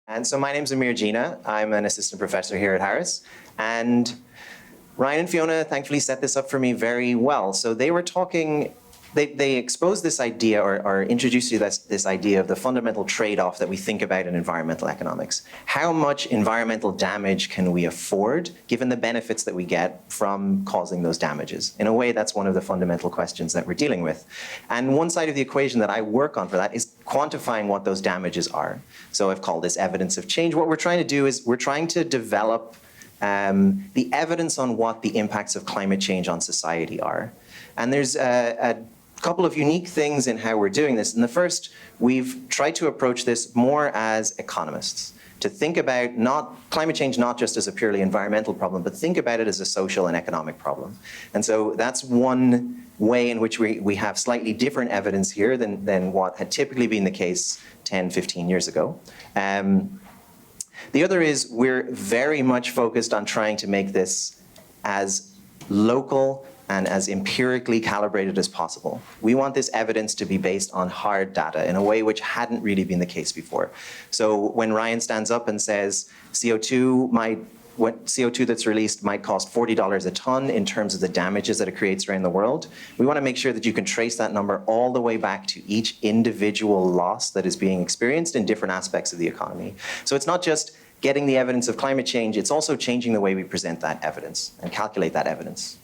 And so my name's Amir Jina. I'm an assistant professor here at Harris. And Ryan and Fiona thankfully set this up for me very well. So they were talking, they exposed this idea or introduced you this idea of the fundamental trade-off that we think about in environmental economics. How much environmental damage can we afford given the benefits that we get from causing those damages? In a way, that's one of the fundamental questions that we're dealing with. And one side of the equation that I work on for that is quantifying what those damages are. So I've called this evidence of change. What we're trying to do is we're trying to develop the evidence on what the impacts of climate change on society are. And there's a couple of unique things in how we're doing this. And the first, we've tried to approach this more as economists, to think about climate change not just as a purely environmental problem, but think about it as a social and economic problem. And so that's one way in which we have slightly different evidence here than what had typically been the case 10, 15 years ago. The other is we're very much focused on trying to make this as local and as empirically calibrated as possible. We want this evidence to be based on hard data in a way which hadn't really been the case before. So when Ryan stands up and says CO2 that's released might cost $40 a ton in terms of the damages that it creates around the world, we want to make sure that you can trace that number all the way back to each individual loss that is being experienced in different aspects of the economy. So it's not just getting the evidence of climate change, it's also changing the way we present that evidence and calculate that evidence.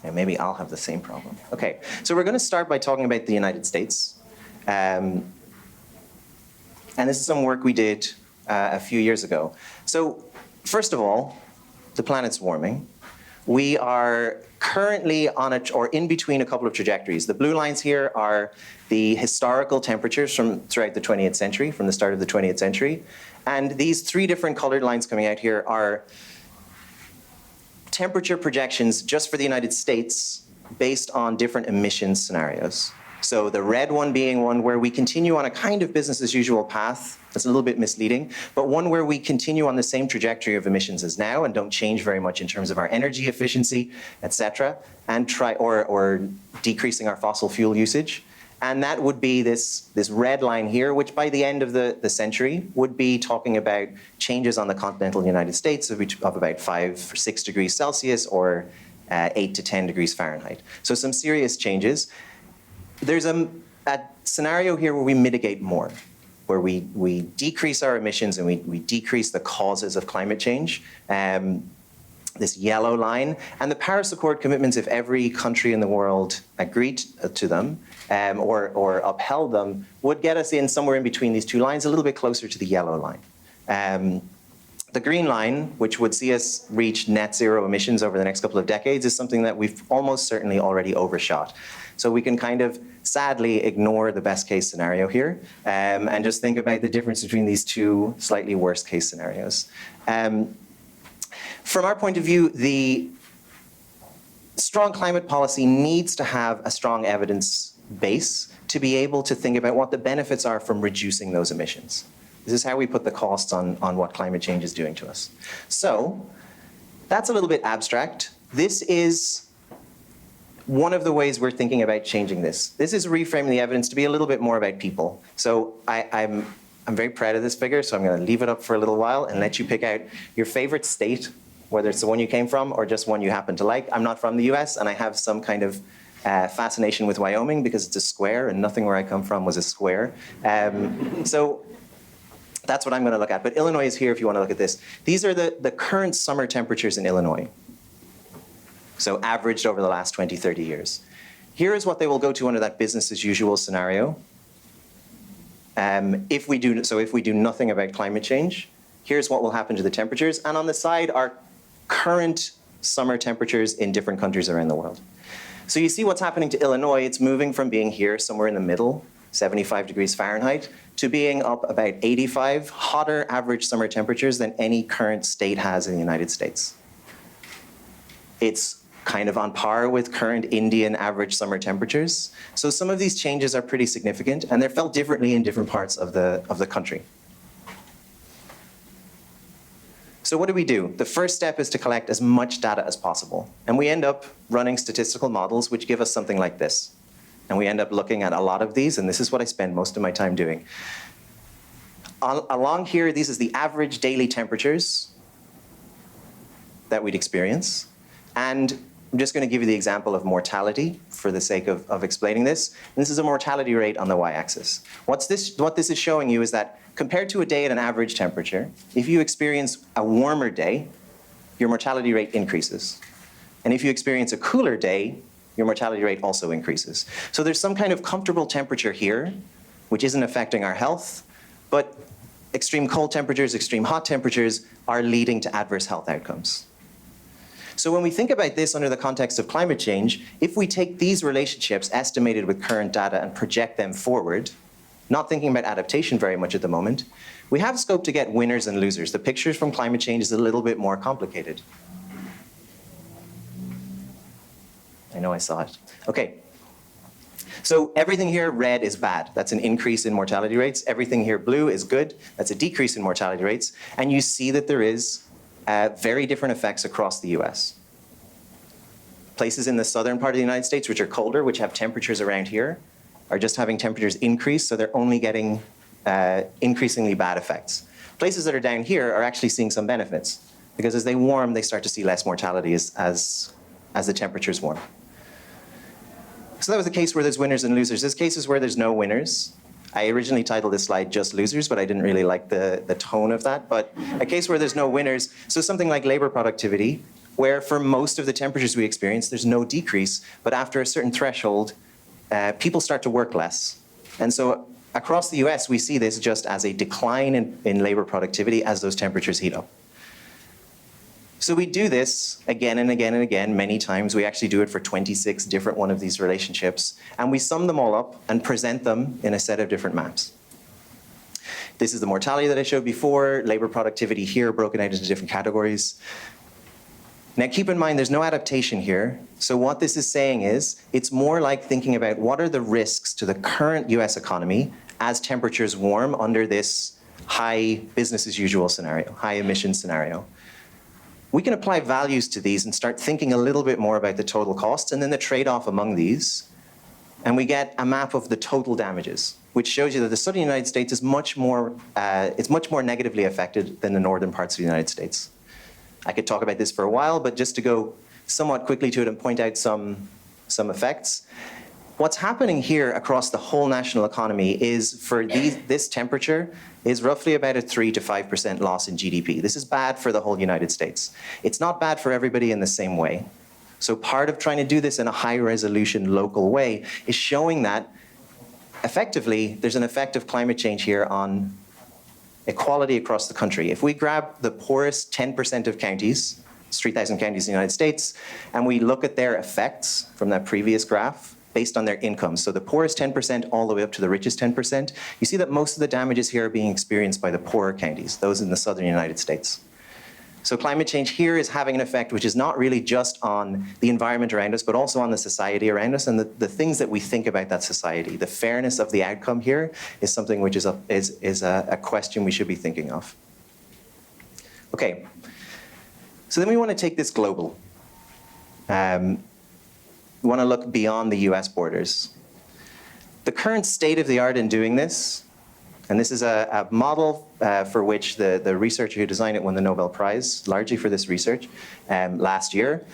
And maybe I'll have the same problem. Okay, so we're going to start by talking about the United States. And this is some work we did a few years ago. So first of all, the planet's warming. We are currently on or in between a couple of trajectories. The blue lines here are the historical temperatures from throughout the 20th century, from the start of the 20th century. And these three different colored lines coming out here are temperature projections just for the United States based on different emissions scenarios. So the red one being one where we continue on a kind of business as usual path. That's a little bit misleading, but one where we continue on the same trajectory of emissions as now and don't change very much in terms of our energy efficiency, et cetera, and or decreasing our fossil fuel usage. And that would be this red line here, which by the end of the century would be talking about changes on the continental United States of about 5 or 6 degrees Celsius or 8 to 10 degrees Fahrenheit. So some serious changes. There's a scenario here where we mitigate more, where we decrease our emissions and we decrease the causes of climate change. This yellow line, and the Paris Accord commitments, if every country in the world agreed to them or upheld them, would get us in somewhere in between these two lines, a little bit closer to the yellow line. The green line, which would see us reach net zero emissions over the next couple of decades, is something that we've almost certainly already overshot. So we can kind of sadly ignore the best case scenario here and just think about the difference between these two slightly worse case scenarios. From our point of view, the strong climate policy needs to have a strong evidence base to be able to think about what the benefits are from reducing those emissions. This is how we put the costs on what climate change is doing to us. So that's a little bit abstract. This is one of the ways we're thinking about changing this. This is reframing the evidence to be a little bit more about people. So I'm very proud of this figure, so I'm going to leave it up for a little while and let you pick out your favorite state, whether it's the one you came from or just one you happen to like. I'm not from the US, and I have some kind of fascination with Wyoming because it's a square, and nothing where I come from was a square. So that's what I'm going to look at. But Illinois is here if you want to look at this. These are the current summer temperatures in Illinois, so averaged over the last 20, 30 years. Here is what they will go to under that business as usual scenario. If we do nothing about climate change, here's what will happen to the temperatures. And on the side are current summer temperatures in different countries around the world. So you see what's happening to Illinois. It's moving from being here somewhere in the middle, 75 degrees Fahrenheit, to being up about 85 hotter average summer temperatures than any current state has in the United States. It's kind of on par with current Indian average summer temperatures. So some of these changes are pretty significant, and they're felt differently in different parts of the country. So what do? The first step is to collect as much data as possible. And we end up running statistical models which give us something like this. And we end up looking at a lot of these, and this is what I spend most of my time doing. along here, this is the average daily temperatures that we'd experience. And I'm just going to give you the example of mortality for the sake of explaining this. And this is a mortality rate on the y-axis. What this is showing you is that compared to a day at an average temperature, if you experience a warmer day, your mortality rate increases. And if you experience a cooler day, your mortality rate also increases. So there's some kind of comfortable temperature here, which isn't affecting our health, but extreme cold temperatures, extreme hot temperatures are leading to adverse health outcomes. So when we think about this under the context of climate change, if we take these relationships estimated with current data and project them forward, not thinking about adaptation very much at the moment, we have scope to get winners and losers. The pictures from climate change is a little bit more complicated. I know I saw it. Okay. So everything here red is bad. That's an increase in mortality rates. Everything here blue is good. That's a decrease in mortality rates. And you see that there is very different effects across the US. Places in the southern part of the United States, which are colder, which have temperatures around here, are just having temperatures increase, so they're only getting increasingly bad effects. Places that are down here are actually seeing some benefits, because as they warm, they start to see less mortality as the temperatures warm. So that was a case where there's winners and losers. There's cases where there's no winners. I originally titled this slide just losers, but I didn't really like the tone of that. But a case where there's no winners, so something like labor productivity, where for most of the temperatures we experience, there's no decrease, but after a certain threshold, people start to work less. And so across the US, we see this just as a decline in labor productivity as those temperatures heat up. So we do this again and again and again, many times. We actually do it for 26 different one of these relationships, and we sum them all up and present them in a set of different maps. This is the mortality that I showed before, labor productivity here broken out into different categories. Now keep in mind, there's no adaptation here. So what this is saying is, it's more like thinking about what are the risks to the current US economy as temperatures warm under this high business as usual scenario, high emission scenario. We can apply values to these and start thinking a little bit more about the total costs and then the trade-off among these. And we get a map of the total damages, which shows you that the southern United States is much more negatively affected than the northern parts of the United States. I could talk about this for a while, but just to go somewhat quickly to it and point out some effects. What's happening here across the whole national economy is for this temperature is roughly about a 3 to 5% loss in GDP. This is bad for the whole United States. It's not bad for everybody in the same way. So part of trying to do this in a high resolution local way is showing that effectively there's an effect of climate change here on equality across the country. If we grab the poorest 10% of counties, 3,000 counties in the United States, and we look at their effects from that previous graph based on their income, so the poorest 10% all the way up to the richest 10%, you see that most of the damages here are being experienced by the poorer counties, those in the southern United States. So climate change here is having an effect which is not really just on the environment around us, but also on the society around us and the things that we think about that society. The fairness of the outcome here is something which is a question we should be thinking of. Okay, so then we want to take this global. We want to look beyond the US borders. The current state of the art in doing this, and this is a model for which the researcher who designed it won the Nobel Prize, largely for this research, last year.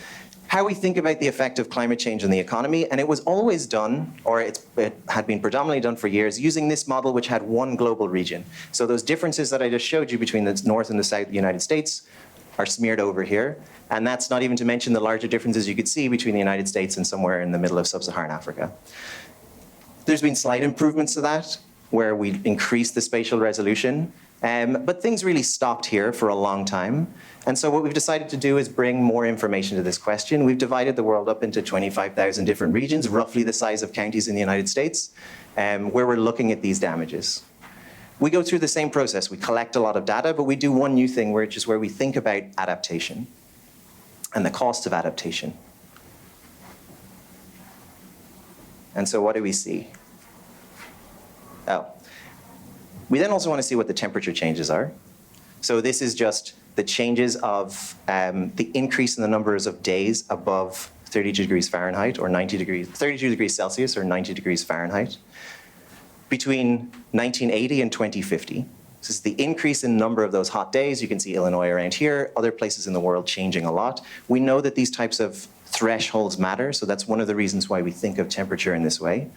How we think about the effect of climate change on the economy, and it was always done, or it had been predominantly done for years, using this model which had one global region. So those differences that I just showed you between the north and the south of the United States are smeared over here. And that's not even to mention the larger differences you could see between the United States and somewhere in the middle of sub-Saharan Africa. There's been slight improvements to that, where we increased the spatial resolution, but things really stopped here for a long time. And so what we've decided to do is bring more information to this question. We've divided the world up into 25,000 different regions, roughly the size of counties in the United States, where we're looking at these damages. We go through the same process. We collect a lot of data, but we do one new thing, which is where we think about adaptation and the cost of adaptation. And so what do we see? Oh. We then also want to see what the temperature changes are. So this is just the changes of the increase in the numbers of days above 32 degrees Fahrenheit or 32 degrees Celsius or 90 degrees Fahrenheit between 1980 and 2050. This is the increase in number of those hot days. You can see Illinois around here, other places in the world changing a lot. We know that these types of thresholds matter, so that's one of the reasons why we think of temperature in this way.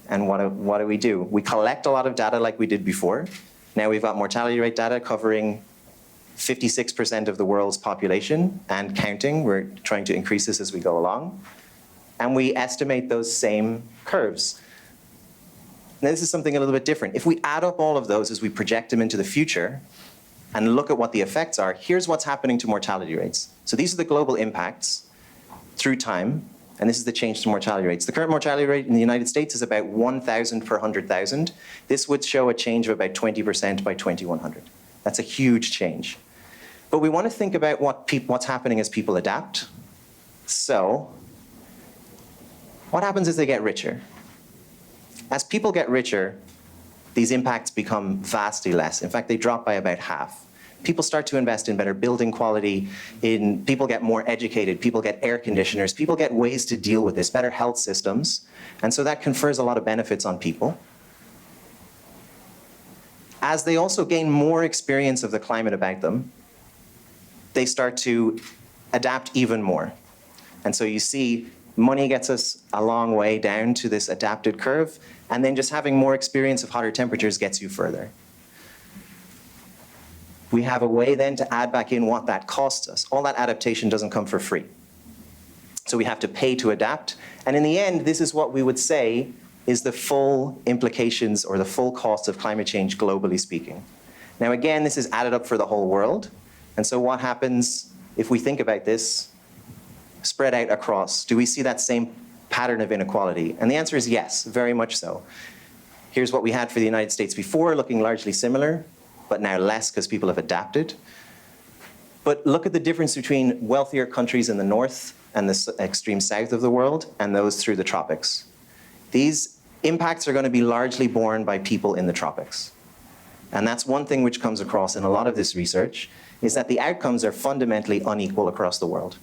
And what do we do? We collect a lot of data like we did before. Now we've got mortality rate data covering 56% of the world's population and counting. We're trying to increase this as we go along. And we estimate those same curves. Now this is something a little bit different. If we add up all of those as we project them into the future and look at what the effects are, here's what's happening to mortality rates. So these are the global impacts through time, and this is the change to mortality rates. The current mortality rate in the United States is about 1,000 per 100,000. This would show a change of about 20% by 2100. That's a huge change. But we want to think about what's happening as people adapt. So what happens as they get richer? As people get richer, these impacts become vastly less. In fact, they drop by about half. People start to invest in better building quality, people get more educated, people get air conditioners, people get ways to deal with this, better health systems. And so that confers a lot of benefits on people. As they also gain more experience of the climate about them, they start to adapt even more. And so you see, money gets us a long way down to this adapted curve, and then just having more experience of hotter temperatures gets you further. We have a way then to add back in what that costs us. All that adaptation doesn't come for free. So we have to pay to adapt. And in the end, this is what we would say is the full implications or the full cost of climate change globally speaking. Now again, this is added up for the whole world. And so what happens if we think about this spread out across? Do we see that same pattern of inequality? And the answer is yes, very much so. Here's what we had for the United States before, looking largely similar, but now less because people have adapted. But look at the difference between wealthier countries in the north and the extreme south of the world and those through the tropics. These impacts are going to be largely borne by people in the tropics. And that's one thing which comes across in a lot of this research, is that the outcomes are fundamentally unequal across the world,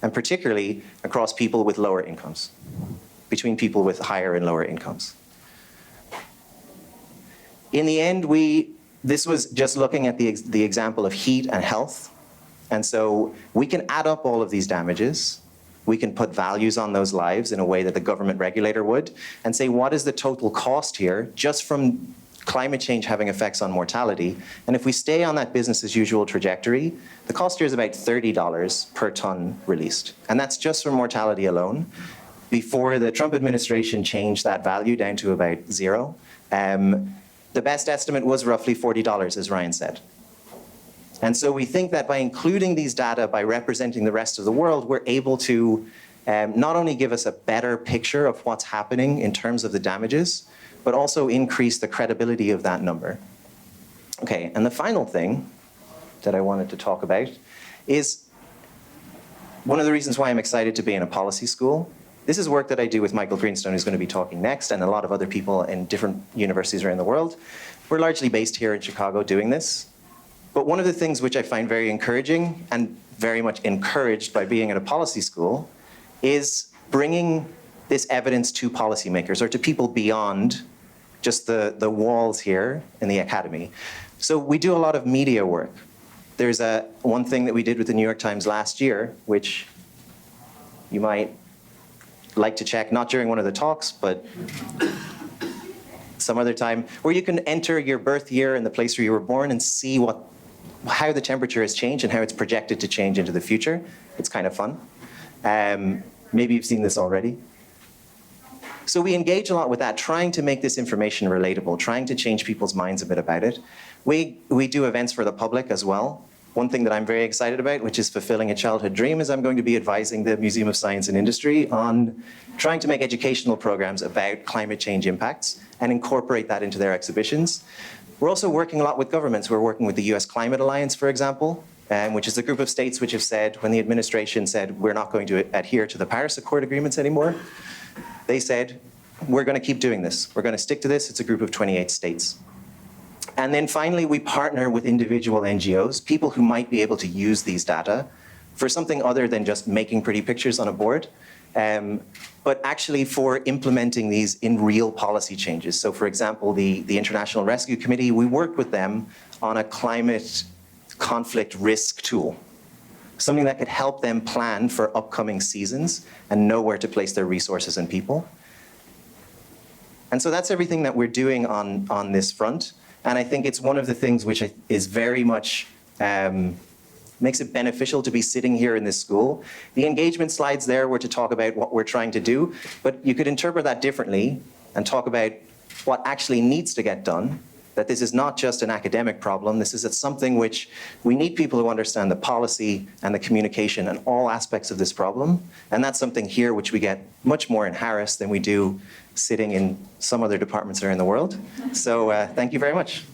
and particularly across people with lower incomes, between people with higher and lower incomes. In the end, this was just looking at the example of heat and health. And so we can add up all of these damages. We can put values on those lives in a way that the government regulator would and say, what is the total cost here just from climate change having effects on mortality? And if we stay on that business as usual trajectory, the cost here is about $30 per ton released. And that's just for mortality alone. Before the Trump administration changed that value down to about zero, the best estimate was roughly $40, as Ryan said. And so we think that by including these data, by representing the rest of the world, we're able to not only give us a better picture of what's happening in terms of the damages, but also increase the credibility of that number. Okay, and the final thing that I wanted to talk about is one of the reasons why I'm excited to be in a policy school. This is work that I do with Michael Greenstone, who's going to be talking next, and a lot of other people in different universities around the world. We're largely based here in Chicago doing this. But one of the things which I find very encouraging and very much encouraged by being at a policy school is bringing this evidence to policymakers or to people beyond just the walls here in the academy. So we do a lot of media work. There's one thing that we did with the New York Times last year, which you might like to check, not during one of the talks, but some other time, where you can enter your birth year and the place where you were born and see how the temperature has changed and how it's projected to change into the future. It's kind of fun. Maybe you've seen this already. So we engage a lot with that, trying to make this information relatable, trying to change people's minds a bit about it. We do events for the public as well. One thing that I'm very excited about, which is fulfilling a childhood dream, is I'm going to be advising the Museum of Science and Industry on trying to make educational programs about climate change impacts and incorporate that into their exhibitions. We're also working a lot with governments. We're working with the US Climate Alliance, for example, which is a group of states which have said, when the administration said, we're not going to adhere to the Paris Accord agreements anymore, they said, we're going to keep doing this. We're going to stick to this. It's a group of 28 states. And then finally, we partner with individual NGOs, people who might be able to use these data for something other than just making pretty pictures on a board. but actually for implementing these in real policy changes. So for example, the International Rescue Committee, we worked with them on a climate conflict risk tool, something that could help them plan for upcoming seasons and know where to place their resources and people. And so that's everything that we're doing on this front. And I think it's one of the things which is very much makes it beneficial to be sitting here in this school. The engagement slides there were to talk about what we're trying to do, but you could interpret that differently and talk about what actually needs to get done, that this is not just an academic problem, this is something which we need people who understand the policy and the communication and all aspects of this problem. And that's something here which we get much more in Harris than we do sitting in some other departments that are in the world. So thank you very much.